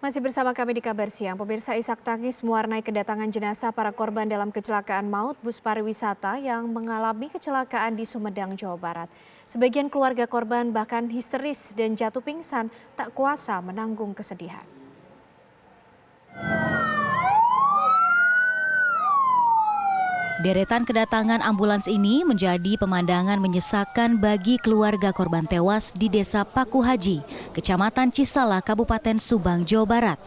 Masih bersama kami di Kabar Siang, pemirsa, isak tangis mewarnai kedatangan jenazah para korban dalam kecelakaan maut bus pariwisata yang mengalami kecelakaan di Sumedang, Jawa Barat. Sebagian keluarga korban bahkan histeris dan jatuh pingsan tak kuasa menanggung kesedihan. Deretan kedatangan ambulans ini menjadi pemandangan menyesakan bagi keluarga korban tewas di Desa Paku Haji, Kecamatan Cisala, Kabupaten Subang, Jawa Barat.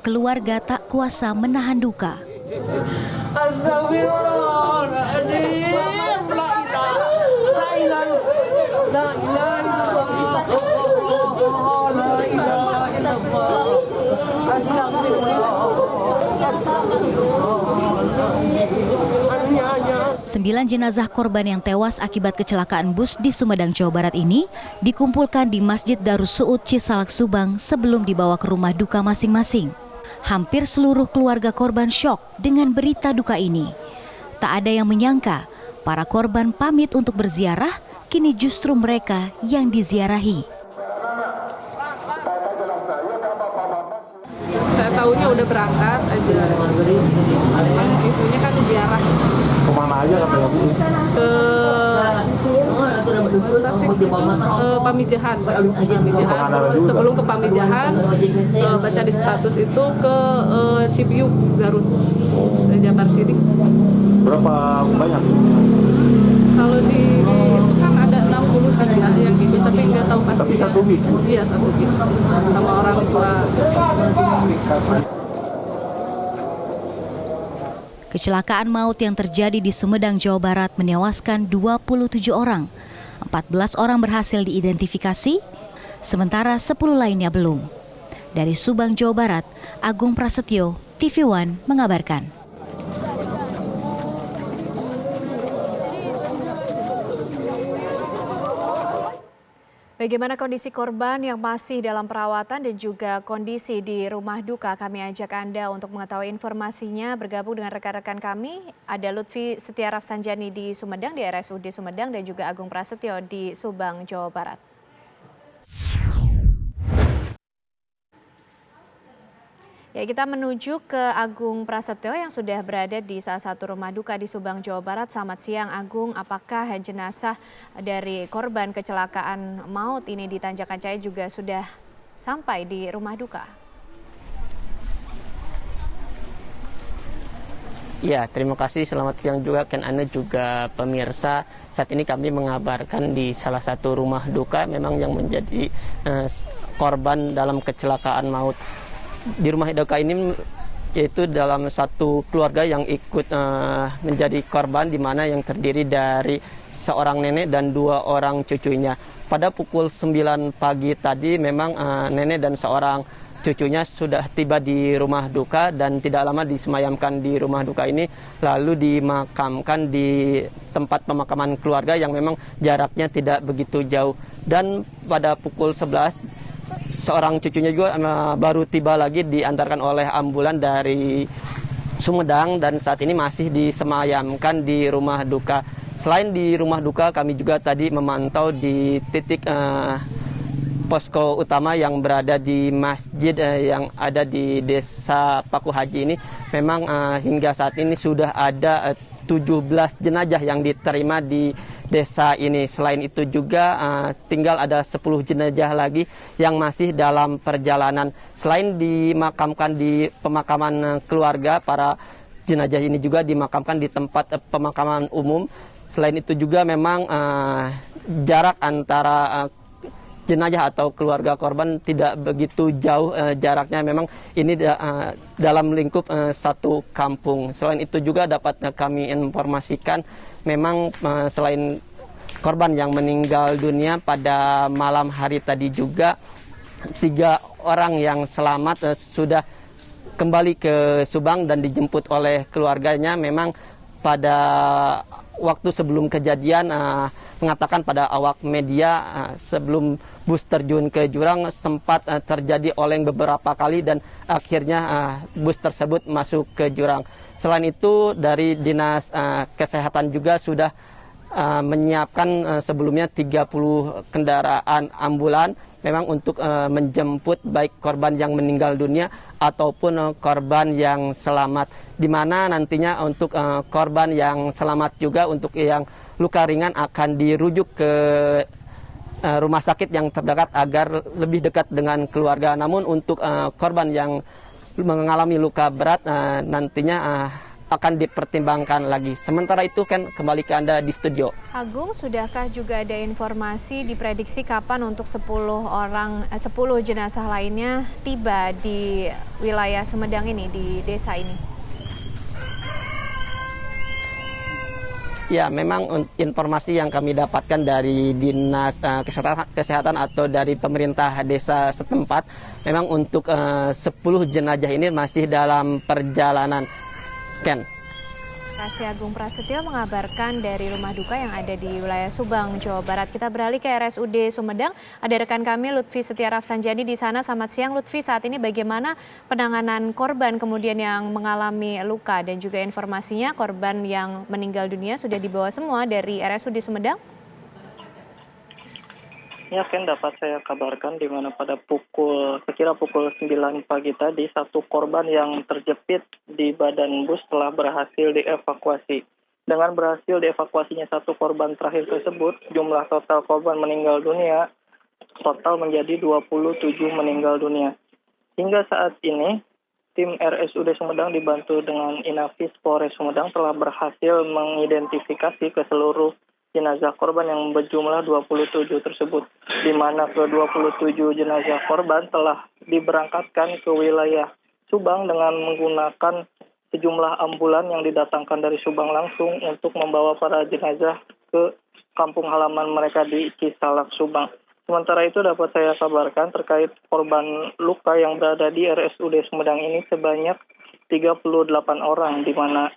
Keluarga tak kuasa menahan duka. Sembilan jenazah korban yang tewas akibat kecelakaan bus di Sumedang, Jawa Barat ini dikumpulkan di Masjid Darus Suud Cisalak, Subang sebelum dibawa ke rumah duka masing-masing. Hampir seluruh keluarga korban syok dengan berita duka ini. Tak ada yang menyangka para korban pamit untuk berziarah, kini justru mereka yang diziarahi. Saya tahunya udah berangkat aja. Itunya kan ziarah. Kemana aja katanya Bu? Ke Pamijahan. Sebelum ke Pamijahan, baca di status itu ke Cibiu, Garut. Saya Jabar Sidik. Berapa banyak? Kalau di itu kan ada 63 yang gitu, tapi nggak tahu pastinya. Tapi satu bis? Iya, satu bis. Sama orang tua. Kecelakaan maut yang terjadi di Sumedang, Jawa Barat menewaskan 27 orang. 14 orang berhasil diidentifikasi, sementara 10 lainnya belum. Dari Subang, Jawa Barat, Agung Prasetyo, TV One mengabarkan. Bagaimana kondisi korban yang masih dalam perawatan dan juga kondisi di rumah duka? Kami ajak Anda untuk mengetahui informasinya bergabung dengan rekan-rekan kami. Ada Lutfi Setiaraf Sanjani di Sumedang, di RSUD Sumedang, dan juga Agung Prasetyo di Subang, Jawa Barat. Ya, kita menuju ke Agung Prasetyo yang sudah berada di salah satu rumah duka di Subang, Jawa Barat. Selamat siang, Agung. Apakah jenazah dari korban kecelakaan maut ini di Tanjakan Cahaya juga sudah sampai di rumah duka? Ya, terima kasih. Selamat siang juga Ken Ane juga pemirsa. Saat ini kami mengabarkan di salah satu rumah duka memang yang menjadi korban dalam kecelakaan maut. Di rumah duka ini yaitu dalam satu keluarga yang ikut menjadi korban, di mana yang terdiri dari seorang nenek dan 2 orang cucunya. Pada pukul 9 pagi tadi memang nenek dan seorang cucunya sudah tiba di rumah duka dan tidak lama disemayamkan di rumah duka ini, lalu dimakamkan di tempat pemakaman keluarga yang memang jaraknya tidak begitu jauh. Dan pada pukul 11 seorang cucunya juga baru tiba lagi, diantarkan oleh ambulan dari Sumedang dan saat ini masih disemayamkan di rumah duka. Selain di rumah duka, kami juga tadi memantau di titik posko utama yang berada di masjid yang ada di Desa Paku Haji ini. Memang hingga saat ini sudah ada 17 jenazah yang diterima di desa ini. Selain itu juga tinggal ada 10 jenazah lagi yang masih dalam perjalanan. Selain dimakamkan di pemakaman keluarga, para jenazah ini juga dimakamkan di tempat pemakaman umum. Selain itu juga memang jarak antara jenazah atau keluarga korban tidak begitu jauh jaraknya, memang ini dalam lingkup satu kampung. Selain itu juga dapat kami informasikan memang selain korban yang meninggal dunia pada malam hari tadi juga 3 orang yang selamat sudah kembali ke Subang dan dijemput oleh keluarganya. Memang pada waktu sebelum kejadian mengatakan pada awak media sebelum bus terjun ke jurang sempat terjadi oleng beberapa kali dan akhirnya bus tersebut masuk ke jurang. Selain itu dari Dinas Kesehatan juga sudah menyiapkan sebelumnya 30 kendaraan ambulan memang untuk menjemput baik korban yang meninggal dunia ataupun korban yang selamat. Di mana nantinya untuk korban yang selamat juga untuk yang luka ringan akan dirujuk ke rumah sakit yang terdekat agar lebih dekat dengan keluarga. Namun untuk korban yang mengalami luka berat nantinya akan dipertimbangkan lagi. Sementara itu kan kembali ke Anda di studio. Agung, sudahkah juga ada informasi diprediksi kapan untuk 10 jenazah lainnya tiba di wilayah Sumedang ini, di desa ini? Ya, memang informasi yang kami dapatkan dari Dinas Kesehatan atau dari pemerintah desa setempat, memang untuk 10 jenazah ini masih dalam perjalanan. Ken. Terima kasih Agung Prasetyo mengabarkan dari rumah duka yang ada di wilayah Subang, Jawa Barat. Kita beralih ke RSUD Sumedang. Ada rekan kami Lutfi Setia Rafsanjani di sana. Selamat siang Lutfi, saat ini bagaimana penanganan korban kemudian yang mengalami luka dan juga informasinya korban yang meninggal dunia sudah dibawa semua dari RSUD Sumedang? Ya, Ken, dapat saya kabarkan di mana pada sekira pukul 9 pagi tadi, satu korban yang terjepit di badan bus telah berhasil dievakuasi. Dengan berhasil dievakuasinya satu korban terakhir tersebut, jumlah total korban meninggal dunia total menjadi 27 meninggal dunia. Hingga saat ini, tim RSUD Sumedang dibantu dengan Inafis Polres Sumedang telah berhasil mengidentifikasi keseluruh jenazah korban yang berjumlah 27 tersebut, di mana ke-27 jenazah korban telah diberangkatkan ke wilayah Subang dengan menggunakan sejumlah ambulan yang didatangkan dari Subang langsung untuk membawa para jenazah ke kampung halaman mereka di Cisalak, Subang. Sementara itu dapat saya kabarkan terkait korban luka yang berada di RSUD Sumedang ini sebanyak 38 orang, di mana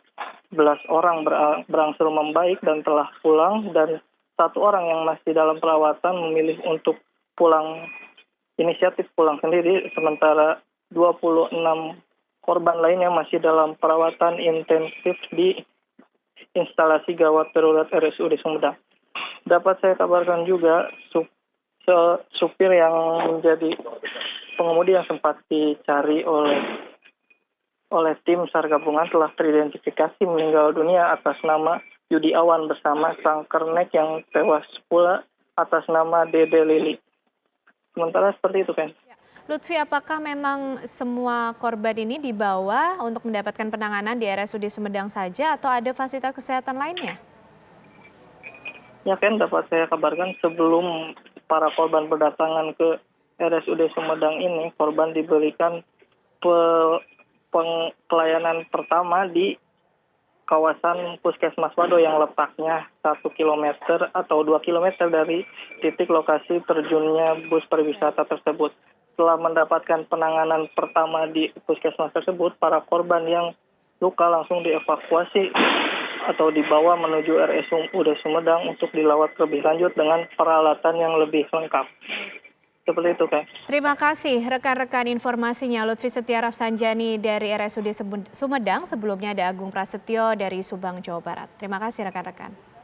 11 orang berangsur membaik dan telah pulang, dan satu orang yang masih dalam perawatan memilih untuk inisiatif pulang sendiri, sementara 26 korban lainnya masih dalam perawatan intensif di instalasi gawat darurat RSUD Sumedang. Dapat saya kabarkan juga supir yang menjadi pengemudi yang sempat dicari oleh tim SAR gabungan telah teridentifikasi meninggal dunia atas nama Yudi Awan bersama sang kernet yang tewas pula atas nama Dede Lili. Sementara seperti itu, Ken. Lutfi, apakah memang semua korban ini dibawa untuk mendapatkan penanganan di RSUD Sumedang saja atau ada fasilitas kesehatan lainnya? Ya, Ken, dapat saya kabarkan sebelum para korban berdatangan ke RSUD Sumedang ini, korban diberikan pelayanan pertama di kawasan Puskesmas Wado yang letaknya 1 km atau 2 km dari titik lokasi terjunnya bus pariwisata tersebut. Setelah mendapatkan penanganan pertama di Puskesmas tersebut, para korban yang luka langsung dievakuasi atau dibawa menuju RSUD Sumedang untuk dilawat lebih lanjut dengan peralatan yang lebih lengkap. Seperti itu, Kak. Terima kasih rekan-rekan informasinya Lutfi Setia Rafsanjani dari RSUD Sumedang. Sebelumnya ada Agung Prasetyo dari Subang, Jawa Barat. Terima kasih rekan-rekan.